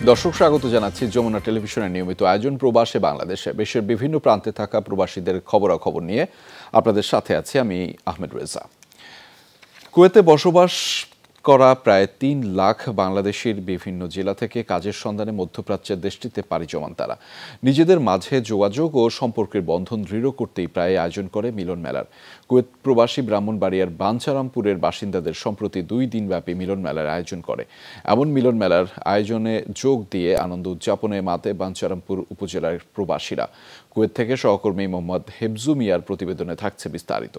দর্শক স্বাগত জানাচ্ছি যমুনা টেলিভিশনের নিয়মিত আয়োজন প্রবাসে বাংলাদেশে। দেশের বিভিন্ন প্রান্তে থাকা প্রবাসীদের খবরাখবর নিয়ে আপনাদের সাথে আছি আমি আহমেদ রেজা। কুয়েতে বসবাস করা প্রায় ৩ লাখ বাংলাদেশির বিভিন্ন জেলা থেকে কাজের সন্ধানে মধ্যপ্রাচ্যের দেশটিতে পাড়ি জমান তারা। নিজেদের মাঝে যোগাযোগ ও সম্পর্কের বন্ধন দৃঢ় করতেই প্রায় আয়োজন করে মিলন মেলার। কুয়েত প্রবাসী ব্রাহ্মণবাড়িয়ার বাঞ্ছারামপুরের বাসিন্দাদের সম্প্রতি 2 দিনব্যাপী মিলন মেলার আয়োজন করে। এমন মিলন মেলার আয়োজনে যোগ দিয়ে আনন্দ উদযাপনে মাতে বাঞ্ছারামপুর উপজেলার প্রবাসীরা। কুয়েত থেকে সহকর্মী মোহাম্মদ হেফজু মিয়ার প্রতিবেদনে থাকছে বিস্তারিত।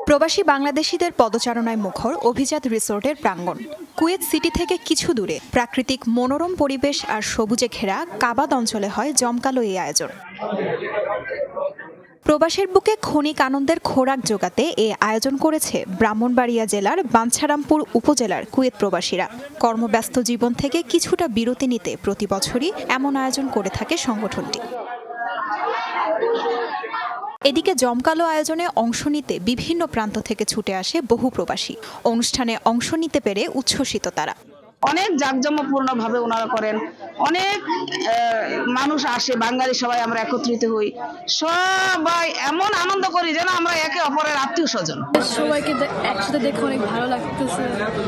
প্রবাসী বাংলাদেশিদের পদচারণায় মুখর অভিজাত রিসোর্টের প্রাঙ্গণ। কুয়েত সিটি থেকে কিছু দূরে প্রাকৃতিক মনোরম পরিবেশ আর সবুজে ঘেরা কাবাদ অঞ্চলে হয় জমকালো এই আয়োজন। প্রবাসের বুকে ক্ষণিক আনন্দের খোরাক জোগাতে এ আয়োজন করেছে ব্রাহ্মণবাড়িয়া জেলার বাঞ্ছারামপুর উপজেলার কুয়েত প্রবাসীরা। কর্মব্যস্ত জীবন থেকে কিছুটা বিরতি নিতে প্রতি বছরই এমন আয়োজন করে থাকে সংগঠনটি। এদিকে জমকালো আয়োজনে অংশ নিতে বিভিন্ন প্রান্ত থেকে ছুটে আসে বহু প্রবাসী। অনুষ্ঠানে অংশ নিতে পেরে উচ্ছ্বসিত তারা। অনেক জাঁকজমকপূর্ণ ভাবে ওনারা করেন, অনেক মানুষ আসে, বাঙালি সবাই আমরা একত্রিত হই, সবাই এমন আনন্দ করি যেন আমরা একে অপরের আত্মীয় স্বজন। সবাইকে একসাথে দেখে অনেক ভালো লাগতেছে,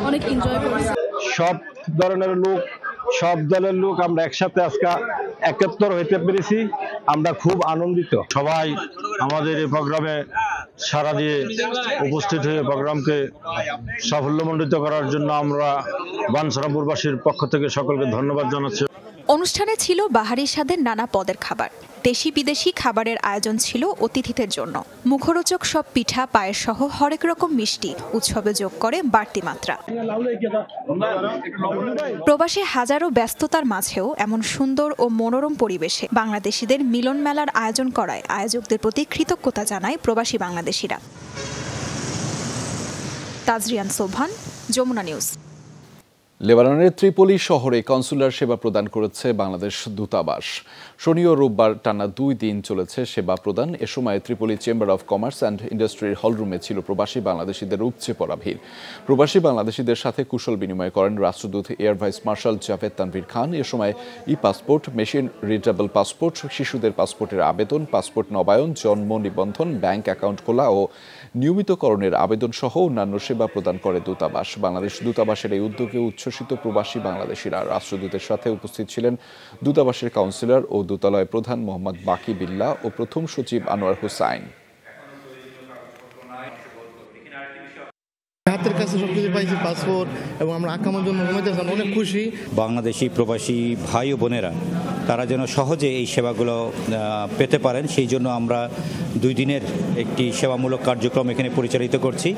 অনেক এনজয় করছি। সব ধরনের লোক, সব দলের লোক আমরা একসাথে আজকে একত্র হইতে পেরেছি, আমরা খুব আনন্দিত। সবাই আমাদের এই প্রোগ্রামে সাড়া দিয়ে উপস্থিত হয়ে প্রোগ্রামকে সাফল্যমণ্ডিত করার জন্য আমরা বাঞ্ছারামপুরবাসীর পক্ষ থেকে সকলকে ধন্যবাদ জানাচ্ছি। অনুষ্ঠানে ছিল বাহারি স্বাদের নানা পদের খাবার। দেশি বিদেশি খাবারের আয়োজন ছিল অতিথিদের জন্য। মুখরোচক সব পিঠা, পায়েস সহ হরেক রকম মিষ্টি উৎসবে যোগ করে বাড়তি মাত্রা। প্রবাসী হাজারো ব্যস্ততার মাঝেও এমন সুন্দর ও মনোরম পরিবেশে বাংলাদেশিদের মিলন মেলার আয়োজন করায় আয়োজকদের প্রতি কৃতজ্ঞতা জানায় প্রবাসী বাংলাদেশিরা। তাজরিয়ান সোভান, যমুনা নিউজ। লেবাননের ত্রিপলি শহরে কনসুলার সেবা প্রদান করেছে বাংলাদেশ দূতাবাস। শনি ও রোববার টানা 2 দিন চলেছে সেবা প্রদান। এ সময় ত্রিপলি চেম্বার অব কমার্স অ্যান্ড ইন্ডাস্ট্রির হলরুমে ছিল প্রবাসী বাংলাদেশিদের উপচে পড়া ভিড়। প্রবাসী বাংলাদেশিদের সাথে কুশল বিনিময় করেন রাষ্ট্রদূত air vice marshal Javed Tanvir Khan. এ সময় পাসপোর্ট, মেশিন রিডেবল পাসপোর্ট, শিশুদের পাসপোর্টের আবেদন, পাসপোর্ট নবায়ন, জন্ম নিবন্ধন, ব্যাংক অ্যাকাউন্ট খোলা ও নিয়মিতকরণের আবেদন সহ অন্যান্য সেবা প্রদান করে দূতাবাস। বাংলাদেশ দূতাবাসের এই উদ্যোগে উচ্ছ্বসিত প্রবাসী বাংলাদেশিরা। রাষ্ট্রদূতের সাথে উপস্থিত ছিলেন দূতাবাসের কাউন্সিলর ও দূতালয় প্রধান মোহাম্মদ বাকি বিল্লাহ ও প্রথম সচিব আনোয়ার হোসাইন। হাতের কাছে সবকিছু পাইছি, পাসপোর্ট, এবং আমরা আকামের জন্য অনেক খুশি। বাংলাদেশি প্রবাসী ভাই ও বোনেরা তারা যেন সহজে এই সেবাগুলো পেতে পারেন, সেই জন্য আমরা 2 দিনের একটি সেবামূলক কার্যক্রম এখানে পরিচালিত করছি।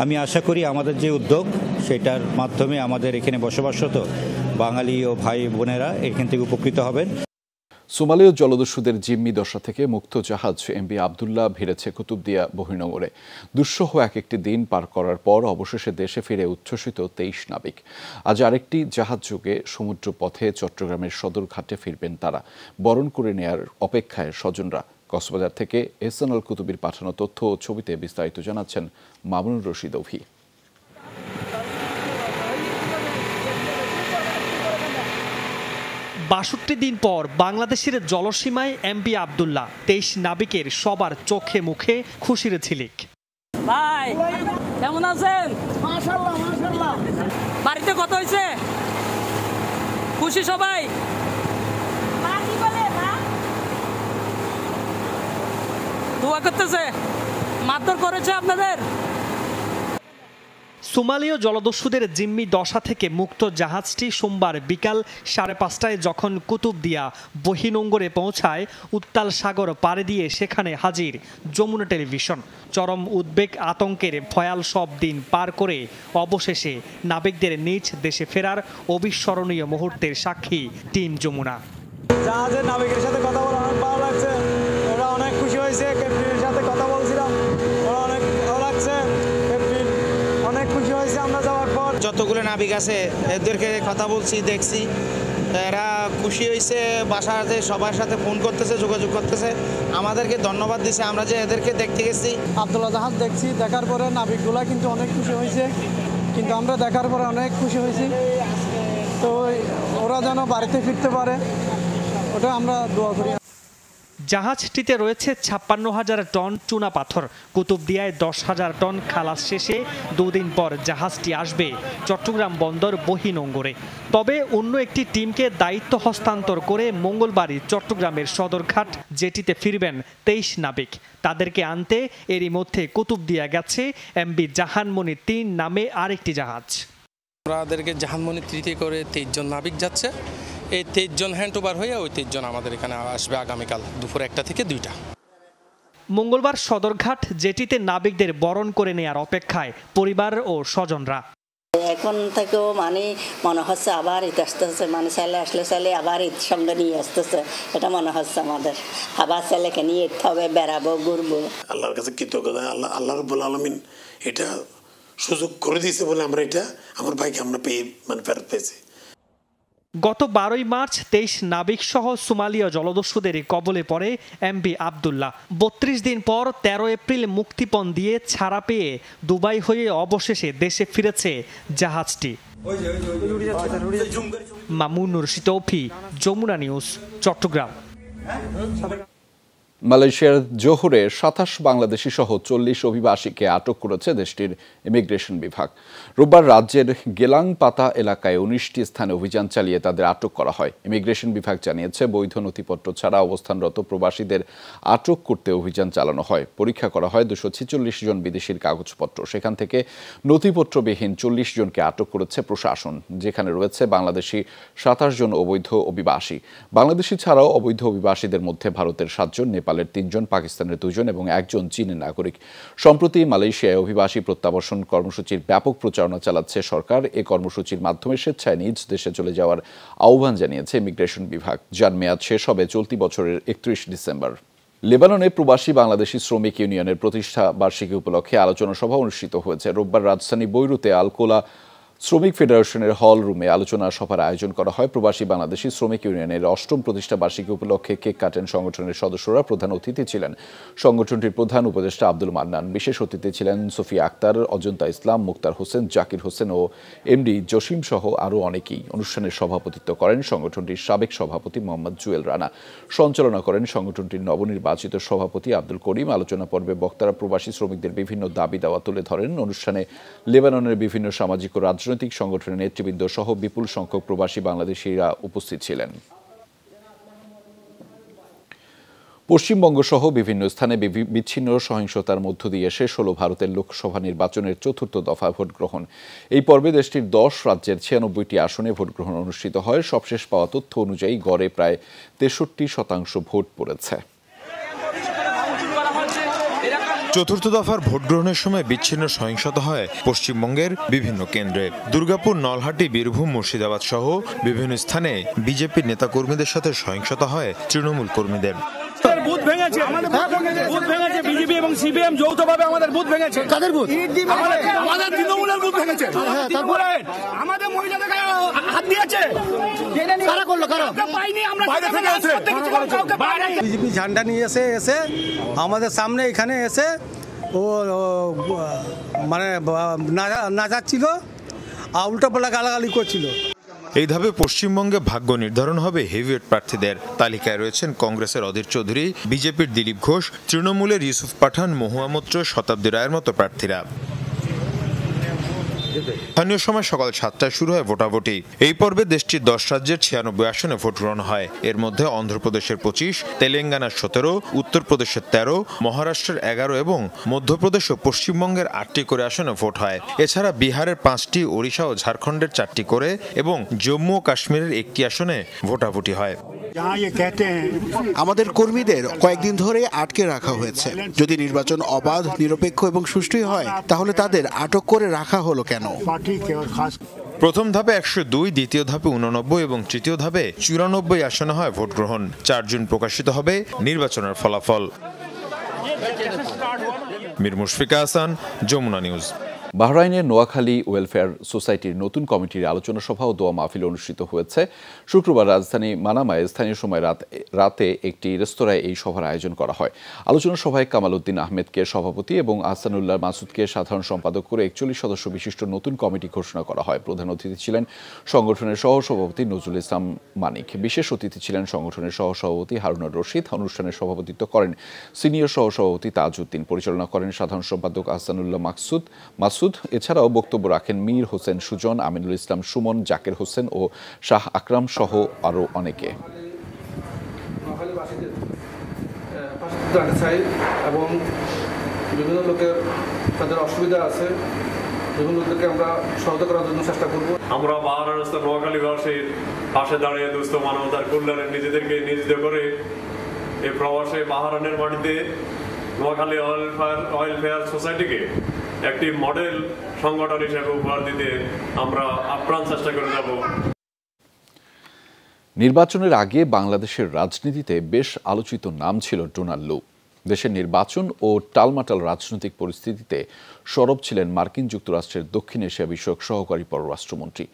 আমি আশা করি আমাদের যে উদ্যোগ সেটার মাধ্যমে আমাদের এখানে বসবাসরত বাঙালি ও ভাই বোনেরা এখান থেকে উপকৃত হবেন। সোমালীয় জলদস্যুদের জিম্মি দশা থেকে মুক্ত জাহাজ এমভি আবদুল্লাহ ভিড়েছে কুতুবদিয়া বহির্নোঙরে। দুঃসহ একটি দিন পার করার পর অবশেষে দেশে ফিরে উচ্ছ্বসিত 23 নাবিক। আজ আরেকটি জাহাজ যোগে সমুদ্র পথে চট্টগ্রামের সদরঘাটে ফিরবেন তারা। বরণ করে নেয়ার অপেক্ষায় স্বজনরা। কক্সবাজার থেকে এহসানুল কুতুবির পাঠানো তথ্য ও ছবিতে বিস্তারিত জানাচ্ছেন মামুনুর রশিদ অভি। ৬২ দিন পর বাংলাদেশের জলসীমায় এমভি আবদুল্লাহ। 23 নাবিকের সবার চোখে মুখে খুশির ঝিলিক। ভাই কেমন আছেন? মাশাআল্লাহ মাশাআল্লাহ। বাড়িতে কত হয়েছে? খুশি সবাই? দোয়া করতেছে, মারধর করেছে আপনাদের? সোমালীয় জলদস্যুদের জিম্মি দশা থেকে মুক্ত জাহাজটি সোমবার বিকাল 5:30টায় যখন কুতুবদিয়া বহির্নোঙরে পৌঁছায়, উত্তাল সাগর পাড়ি দিয়ে সেখানে হাজির যমুনা টেলিভিশন। চরম উদ্বেগ, আতঙ্কের ভয়াল সব দিন পার করে অবশেষে নাবিকদের নিজ দেশে ফেরার অবিস্মরণীয় মুহূর্তের সাক্ষী টিম যমুনা। জাহাজের নাবিকের সাথে কথা বলে অনেক ভালো লাগছে, ওরা অনেক খুশি হয়েছে। ক্যাপ্টেনের সাথে কথা বলছিলাম, ওরা অনেক ভালো লাগছে, ক্যাপ্টেন অনেক খুশি হয়েছে আমরা যাওয়ার পর। যতগুলো নাবিক আছে এদেরকে কথা বলছি, দেখছি, এরা খুশি হয়েছে। বাসাতে সবার সাথে ফোন করতেছে, যোগাযোগ করতেছে, আমাদেরকে ধন্যবাদ দিছে আমরা যে এদেরকে দেখতে গেছি। আবদুল্লাহ জাহাজ দেখছি, দেখার পরে নাবিকগুলা কিন্তু অনেক খুশি হয়েছে, কিন্তু আমরা দেখার পরে অনেক খুশি হয়েছি। ওরা যেন বাড়িতে ফিরতে পারে, ওটা আমরা দোয়া করি। জাহাজটিতে রয়েছে ৫৬,০০০ টন চুনা পাথর। কুতুবদিয়ায় ১০,০০০ টন খালাস শেষে ২ দিন পর জাহাজটি আসবে চট্টগ্রাম বন্দর বহিনোঙ্গরে। তবে অন্য একটি টিমকে দায়িত্ব হস্তান্তর করে মঙ্গলবারই চট্টগ্রামের সদরঘাট জেটিতে ফিরবেন ২৩ নাবিক। তাদেরকে আনতে এরই মধ্যে কুতুবদিয়া গেছে এমবি জাহানমণি ৩ নামে আরেকটি জাহাজ। আমাদেরকে জাহানমণি ৩ করে ২৩ জন নাবিক যাচ্ছে। এই ২৩ জন হ্যান্ড ওভার হয়ে ওই ২৩ জন আমাদের এখানে আসবে আগামীকাল দুপুর ১টা থেকে ২টা। মঙ্গলবার সদরঘাট জেটিতে নাবিকদের বরণ করে নেয়ার অপেক্ষায় পরিবার ও স্বজনরা। এখন থেকেও মনে হচ্ছে আবার ঈদ আসতেছে, ছেলে আসলে ছেলে আবার ঈদ সঙ্গে নিয়ে আসতেছে, এটা মনে হচ্ছে আমাদের আবার ছেলেকে নিয়ে ঈদ হবে, বেড়াবো, ঘুরবো। আল্লাহর কাছে কৃতজ্ঞতা, আল্লাহ রাব্বুল আলামিন এটা সুযোগ করে দিয়েছে বলে আমরা এটা আমার ভাইকে আমরা পেয়ে ফেরত পেয়েছি। গত ১২ মার্চ ২৩ নাবিক সহ সোমালীয় জলদস্যুদের কবলে পড়ে এমবি আবদুল্লাহ। ৩২ দিন পর ১৩ এপ্রিল মুক্তিপণ দিয়ে ছাড়া পেয়ে দুবাই হয়ে অবশেষে দেশে ফিরেছে জাহাজটি। মামুনুর তৌফি, যমুনা নিউজ, চট্টগ্রাম। মালয়েশিয়ার জোহরে ২৭ বাংলাদেশি সহ ৪০ অভিবাসীকে আটক করেছে দেশটির ইমিগ্রেশন বিভাগ। রোববার রাজ্যের গেলাংপাতা এলাকায় ১৯টি স্থানে অভিযান চালিয়ে তাদের আটক করা হয়। ইমিগ্রেশন বিভাগ জানিয়েছে, বৈধ নথিপত্র ছাড়া অবস্থানরত প্রবাসীদের আটক করতে অভিযান চালানো হয়। পরীক্ষা করা হয় ২৪৬ জন বিদেশির কাগজপত্র। সেখান থেকে নথিপত্রবিহীন ৪০ জনকে আটক করেছে প্রশাসন, যেখানে রয়েছে বাংলাদেশি ২৭ জন অবৈধ অভিবাসী। বাংলাদেশি ছাড়াও অবৈধ অভিবাসীদের মধ্যে ভারতের ৭ জন, নেপালের ৩ জন, পাকিস্তানের ২ জন এবং ১ জন চীনের নাগরিক। সম্প্রতি মালয়েশিয়ায় অভিবাসী প্রত্যাবাসন কর্মসূচির ব্যাপক প্রচারণা চালাচ্ছে সরকার। এই কর্মসূচির মাধ্যমে স্বেচ্ছায় নিজ দেশে চলে যাওয়ার আহ্বান জানিয়েছে ইমিগ্রেশন বিভাগ, যার মেয়াদ শেষ হবে চলতি বছরের ৩১ ডিসেম্বর। লেবাননে প্রবাসী বাংলাদেশি শ্রমিক ইউনিয়নের প্রতিষ্ঠা বার্ষিকী উপলক্ষে আলোচনা সভা অনুষ্ঠিত হয়েছে। রোববার রাজধানী বৈরুতে আলকোলা শ্রমিক ফেডারেশনের হল রুমে আলোচনা সভার আয়োজন করা হয়। প্রবাসী বাংলাদেশি শ্রমিক ইউনিয়নের ৮ম প্রতিষ্ঠা বার্ষিকী উপলক্ষে কেক কাটেন সংগঠনের সদস্যরা। প্রধান অতিথি ছিলেন সংগঠনটির প্রধান উপদেষ্টা আব্দুল মান্নান। বিশেষ অতিথি ছিলেন সোফিয়া আক্তার, অজন্তা ইসলাম, মুক্তার হোসেন, জাকির হোসেন ও এমডি জসিম সহ আরও অনেকেই। অনুষ্ঠানের সভাপতিত্ব করেন সংগঠনটির সাবেক সভাপতি মোহাম্মদ জুয়েল রানা। সঞ্চালনা করেন সংগঠনটির নবনির্বাচিত সভাপতি আব্দুল করিম। আলোচনা পর্বে বক্তারা প্রবাসী শ্রমিকদের বিভিন্ন দাবি দাওয়া তুলে ধরেন। অনুষ্ঠানে লেবাননের বিভিন্ন সামাজিক ও রাজনৈতিক সংগঠনের নেতৃবৃন্দ সহ বিপুল সংখ্যক প্রবাসী বাংলাদেশিরা উপস্থিত ছিলেন। পশ্চিমবঙ্গ সহ বিভিন্ন স্থানে বিচ্ছিন্ন সহিংসতার মধ্য দিয়ে শেষ হল ভারতের লোকসভা নির্বাচনের ৪র্থ দফা ভোট গ্রহণ। এই পর্বে দেশটির ১০ রাজ্যের ৯৬টি আসনে ভোট গ্রহণ অনুষ্ঠিত হয়। সবশেষ পাওয়া তথ্য অনুযায়ী গড়ে প্রায় ৬৩% ভোট পড়েছে। চতুর্থ দফার ভোট গ্রহণের সময় বিচ্ছিন্ন সহিংসতা হয় পশ্চিমবঙ্গের বিভিন্ন কেন্দ্রে। দুর্গাপুর, নলহাটি, বীরভূম, মুর্শিদাবাদ সহ বিভিন্ন স্থানে বিজেপির নেতাকর্মীদের সাথে সহিংসতা হয় তৃণমূল কর্মীদের। বুথ ভেঙেছে, বুথ ভেঙেছে, বিজেপি এবং সিপিএম যৌথভাবে আমাদের বুথ ভেঙেছে। কাদের বুথ? আমাদের তৃণমূলের বুথ ভেঙেছে। তারপরে আমাদের মহিলাদের হাত দিয়েছে। কারা করলো? কারা? পাইনি আমরা। বাইরে থেকে এসে বিজেপি ঝান্ডা নিয়ে এসে আমাদের সামনে এখানে এসে ও নাচাচ্ছিল, উল্টাপাল্টা গালাগালি করছিল। এই ধাপে পশ্চিমবঙ্গে ভাগ্য নির্ধারণ হবে হেভিওয়েট প্রার্থীদের। তালিকায় রয়েছেন কংগ্রেসের অধীর চৌধুরী, বিজেপির দিলীপ ঘোষ, তৃণমূলের ইউসুফ পাঠান, মহুয়া মৈত্র, শতাব্দী রায়ের মতো প্রার্থীরা। স্থানীয় সময় সকাল ৭টায় শুরু হয় ভোটাভুটি। এই পর্বে দেশটির ১০ রাজ্যের ৯৬ আসনে ভোট গ্রহণ হয়। এর মধ্যে অন্ধ্রপ্রদেশের ২৫, তেলেঙ্গানার ১৭, উত্তরপ্রদেশের ১৩, মহারাষ্ট্রের ১১ এবং মধ্যপ্রদেশ ও পশ্চিমবঙ্গের ৮টি করে আসনে ভোট হয়। এছাড়া বিহারের ৫টি, ওড়িশা ও ঝাড়খণ্ডের ৪টি করে এবং জম্মু ও কাশ্মীরের ১টি আসনে ভোটাভুটি হয়। আমাদের কর্মীদের কয়েকদিন ধরে আটকে রাখা হয়েছে। যদি নির্বাচন অবাধ, নিরপেক্ষ এবং সুষ্ঠু হয় তাহলে তাদের আটক করে রাখা হলো কেন? প্রথম ধাপে ১০২, দ্বিতীয় ধাপে ৮৯ এবং তৃতীয় ধাপে ৯৪ আসনে হয় ভোট গ্রহণ। ৪ জুন প্রকাশিত হবে নির্বাচনের ফলাফল। মীর মুশফিকা হাসান, যমুনা নিউজ। বাহরাইনের নোয়াখালী ওয়েলফেয়ার সোসাইটির নতুন কমিটির আলোচনা সভা ও দোয়া মাহফিল অনুষ্ঠিত হয়েছে। শুক্রবার রাজধানী মানামায় স্থানীয় সময় রাতে একটি রেস্তোরাঁয় এই সভার আয়োজন করা হয়। আলোচনা সভায় কামাল উদ্দিন আহমেদকে সভাপতি এবং আহসানুল্লাহ মাসুদকে সাধারণ সম্পাদক করে 41 সদস্য বিশিষ্ট নতুন কমিটি ঘোষণা করা হয়। প্রধান অতিথি ছিলেন সংগঠনের সহসভাপতি নজরুল ইসলাম মানিক। বিশেষ অতিথি ছিলেন সংগঠনের সহসভাপতি হারুনুর রশিদ। অনুষ্ঠানে সভাপতিত্ব করেন সিনিয়র সহসভাপতি তাজউদ্দিন। পরিচালনা করেন সাধারণ সম্পাদক আহসানুল্লাহ মাসুদ। এছাড়াও বক্তব্য রাখেন মীর হোসেন সুজন, আমিনুল ইসলাম সুমন, জাকের হোসেন ও শাহ আকরাম সহ আরও অনেকে। এবং বিভিন্ন লোকের তাদের অসুবিধা আছে, বিভিন্ন লোকদেরকে আমরা সহায়তা করার জন্য চেষ্টা করব। আমরা মহারাষ্ট্র নোয়াখালীবাসীর পাশে দাঁড়িয়ে দুস্থ মানবতার কল্যাণে নিজেদেরকে নিয়োজিত করে এই প্রবাসে বাহারানের মাটিতে নোয়াখালী ওয়েলফেয়ার সোসাইটিকে একটি মডেল সংগঠন হিসেবে উপহার দিতে আমরা আপ্রাণ চেষ্টা করে যাব। নির্বাচনের আগে বাংলাদেশের রাজনীতিতে বেশ আলোচিত নাম ছিল ডোনাল্ড লু। দেশের নির্বাচন ও টালমাটাল রাজনৈতিক পরিস্থিতিতে সরব ছিলেন মার্কিন যুক্তরাষ্ট্রের দক্ষিণ এশিয়া বিষয়ক সহকারী পররাষ্ট্রমন্ত্রী।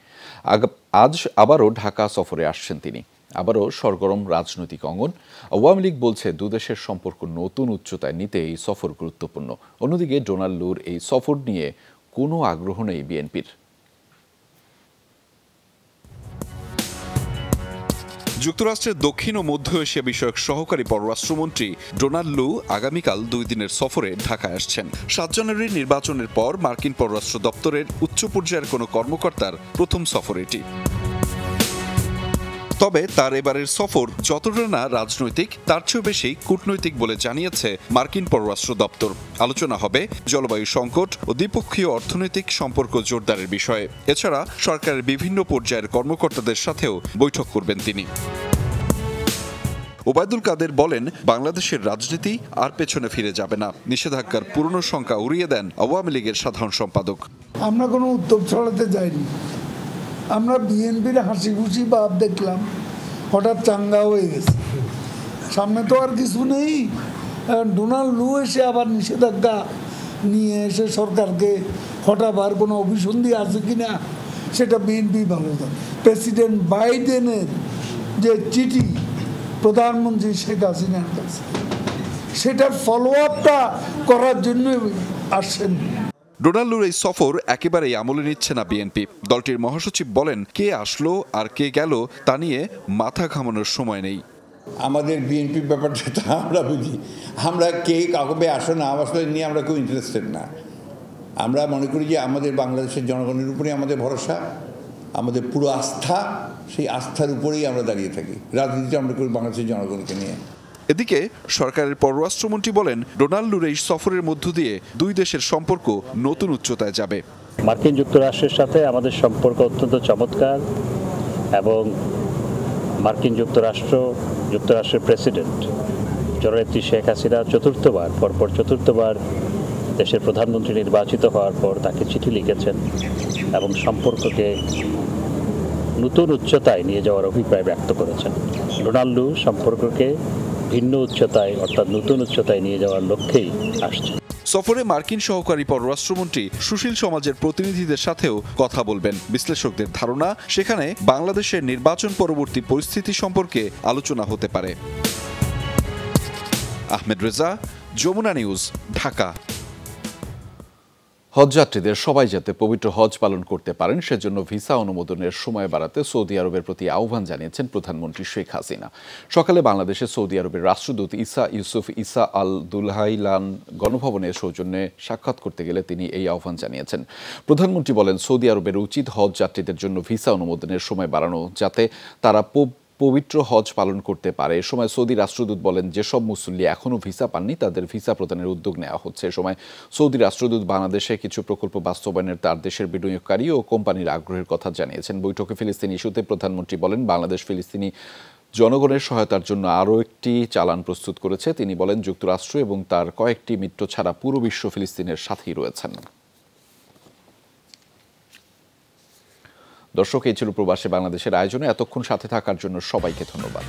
আজ আবারও ঢাকা সফরে আসছেন তিনি। আবারও সরগরম রাজনৈতিক অঙ্গন। আওয়ামী লীগ বলছে দুদেশের সম্পর্ক নতুন উচ্চতায় নিতে এই সফর গুরুত্বপূর্ণ। অন্যদিকে ডোনাল্ড লুর এই সফর নিয়ে কোনো আগ্রহ নেই বিএনপির। যুক্তরাষ্ট্রের দক্ষিণ ও মধ্য এশিয়া বিষয়ক সহকারী পররাষ্ট্রমন্ত্রী ডোনাল্ড লু আগামীকাল 2 দিনের সফরে ঢাকায় আসছেন। 7 জানুয়ারির নির্বাচনের পর মার্কিন পররাষ্ট্র দপ্তরের উচ্চ পর্যায়ের কোনো কর্মকর্তার প্রথম সফর এটি। তবে তার এবারের সফর যতটা না রাজনৈতিক, তার চেয়েও বেশি কূটনৈতিক বলে জানিয়েছে মার্কিন পররাষ্ট্র দপ্তর। আলোচনা হবে জলবায়ু সংকট ও দ্বিপক্ষীয় অর্থনৈতিক সম্পর্ক জোরদারের বিষয়ে। এছাড়া সরকারের বিভিন্ন পর্যায়ের কর্মকর্তাদের সাথেও বৈঠক করবেন তিনি। ওবায়দুল কাদের বলেন, বাংলাদেশের রাজনীতি আর পেছনে ফিরে যাবে না। নিষেধাজ্ঞার পুরনো সংখ্যা উড়িয়ে দেন আওয়ামী লীগের সাধারণ সম্পাদক। আমরা কোনো উদ্যোগ ছড়াতে যাইনি। আমরা বিএনপির হাসি খুশি ভাব দেখলাম, হঠাৎ চাঙ্গা হয়ে গেছে। সামনে তো আর কিছু নেই। ডোনাল্ড লু এসে আবার নিষেধাজ্ঞা নিয়ে এসে সরকারকে হটাবার কোনো অভিসন্ধি আছে কিনা সেটা বিএনপি ভালো জানে। প্রেসিডেন্ট বাইডেনের যে চিঠি প্রধানমন্ত্রী শেখ হাসিনার কাছে, সেটার ফলো আপটা করার জন্য আসছেন। ডোনাল্ড লুর এই সফর একেবারেই আমলে নিচ্ছে না বিএনপি। দলটির মহাসচিব বলেন, কে আসলো আর কে গেল তা নিয়ে মাথা ঘামানোর সময় নেই। আমাদের বিএনপি ব্যাপারটা আমরা বুঝি, আমরা কে কাউকে আসে না আসলে নিয়ে আমরা কেউ ইন্টারেস্টেড না। আমরা মনে করি যে আমাদের বাংলাদেশের জনগণের উপরে আমাদের ভরসা, আমাদের পুরো আস্থা, সেই আস্থার উপরেই আমরা দাঁড়িয়ে থাকি। রাজনীতিটা আমরা করি বাংলাদেশের জনগণকে নিয়ে। এদিকে সরকারের পররাষ্ট্রমন্ত্রী বলেন, ডোনাল্ড লুর এই সফরের মধ্য দিয়ে দুই দেশের সম্পর্ক নতুন উচ্চতায় যাবে। মার্কিন যুক্তরাষ্ট্রের সাথে আমাদের সম্পর্ক অত্যন্ত চমৎকার এবং মার্কিন যুক্তরাষ্ট্রের প্রেসিডেন্ট জননেত্রী শেখ হাসিনা পরপর চতুর্থবার দেশের প্রধানমন্ত্রী নির্বাচিত হওয়ার পর তাকে চিঠি লিখেছেন এবং সম্পর্ককে নতুন উচ্চতায় নিয়ে যাওয়ার অভিপ্রায় ব্যক্ত করেছেন। ডোনাল্ড লু সম্পর্ককে ভিন্ন উচ্চতায় অর্থাৎ নতুন উচ্চতায় নিয়ে যাওয়ার লক্ষ্যেই আসছে। সফরে মার্কিন সহকারী পররাষ্ট্রমন্ত্রী সুশীল সমাজের প্রতিনিধিদের সাথেও কথা বলবেন। বিশ্লেষকদের ধারণা, সেখানে বাংলাদেশের নির্বাচন পরবর্তী পরিস্থিতি সম্পর্কে আলোচনা হতে পারে। আহমেদ রেজা, যমুনা নিউজ, ঢাকা। হজযাত্রীদের সবাই যাতে পবিত্র হজ পালন করতে পারেন সেজন্য ভিসা অনুমোদনের সময় বাড়াতে সৌদি আরবের প্রতি আহ্বান জানিয়েছেন প্রধানমন্ত্রী শেখ হাসিনা। সকালে বাংলাদেশে সৌদি আরবের রাষ্ট্রদূত ইউসুফ ইসা আল দুলহাইলান গণভবনের সৌজন্যে সাক্ষাৎ করতে গেলে তিনি এই আহ্বান জানিয়েছেন। প্রধানমন্ত্রী বলেন, সৌদি আরবের উচিত হজ যাত্রীদের জন্য ভিসা অনুমোদনের সময় বাড়ানো, যাতে তারা পবিত্র হজ পালন করতে পারে। এ সময় সৌদি রাষ্ট্রদূত বলেন, যেসব মুসল্লি এখনও ভিসা পাননি তাদের ভিসা প্রদানের উদ্যোগ নেওয়া হচ্ছে। এ সময় সৌদি রাষ্ট্রদূত বাংলাদেশে কিছু প্রকল্প বাস্তবায়নের তার দেশের বিনিয়োগকারী ও কোম্পানির আগ্রহের কথা জানিয়েছেন। বৈঠকে ফিলিস্তিনি ইস্যুতে প্রধানমন্ত্রী বলেন, বাংলাদেশ ফিলিস্তিনি জনগণের সহায়তার জন্য আরও একটি চালান প্রস্তুত করেছে। তিনি বলেন, যুক্তরাষ্ট্র এবং তার কয়েকটি মিত্র ছাড়া পুরো বিশ্ব ফিলিস্তিনের সাথেই রয়েছেন। দর্শক, এই ছিল প্রবাসী বাংলাদেশের আয়োজনে। এতক্ষণ সাথে থাকার জন্য সবাইকে ধন্যবাদ।